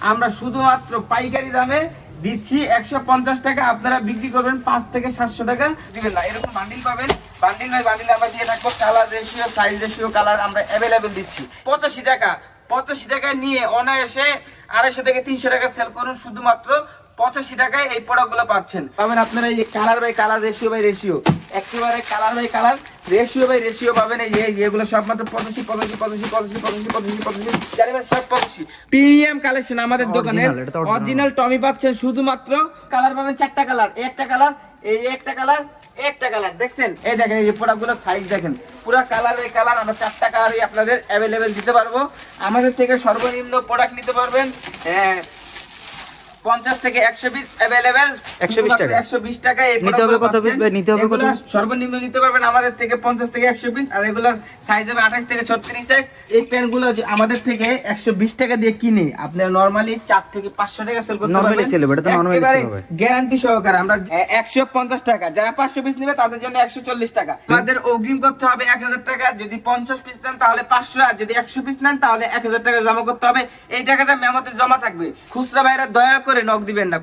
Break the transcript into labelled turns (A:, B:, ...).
A: আমরা শুধুমাত্র পাইকারি দামে দিচ্ছি 150 টাকা, আপনারা বিক্রি করবেন 5 থেকে 700 টাকা দিবেন না। এরকম বান্ডিল পাবেন, বান্ডিল বাই বান্ডিল আমরা দিয়ে থাকবো। Colour ratio, size ratio, colour আমরা অ্যাভেলেবেল দিচ্ছি। 85 টাকা, 85 টাকা নিয়ে অনায়াসে 250 থেকে 300 টাকা সেল করুন। শুধুমাত্র 85 টাকায় এই প্রোডাক্টগুলো পাচ্ছেন। পাবেন আপনারা এই যে colour by colour, ratio by ratio, একেবারে colour by colour, ratio by ratio পাবেন। এই যে এগুলো সব মাত্র 85 85 85 85 85 85 85 জানেন সব 85। প্রিমিয়াম কালেকশন আমাদের দোকানে অরিজিনাল টমি পাচ্ছেন। শুধুমাত্র কালার পাবেন 4টা কালার, একটা কালার, এই একটা কালার, একটা কালার। দেখছেন এই দেখেন এই যে প্রোডাক্টগুলো সাইজ দেখেন, পুরো কালার বাই কালার আমরা 4টা কালারই আপনাদের অ্যাভেলেবেল দিতে পারবো। আমাদের থেকে সর্বনিম্ন প্রোডাক্ট নিতে পারবেন 50 থেকে 120 अवेलेबल।
B: 120 টাকা,
A: 120 টাকা এই
B: নিতে হবে কত পিস? নিতে হবে কত?
A: সর্বনিম্ন নিতে পারবেন আমাদের থেকে 50 থেকে 120, আর রেগুলার সাইজ হবে 28 থেকে 36 সাইজ। এই পেনগুলো আমাদের থেকে 120 টাকা দিয়ে কিনে আপনি নরমালি 4 থেকে 500 টাকা সেল করতে পারবেন।
B: নরমালি সেল হবে, এটা তো নরমালি সেল হবে।
A: গ্যারান্টি সহকারে আমরা 150 টাকা, যারা 500 পিস নেবে তাদের জন্য 140 টাকা। আমাদের অগ্রিম করতে হবে 1000 টাকা, যদি 50 পিস নেন তাহলে 500, আর যদি 100 পিস নেন তাহলে 1000 টাকা জমা করতে হবে। এই টাকাটা মেমোতে জমা থাকবে। খুচরা ভাইরা দয়া করে নক দিবেন না।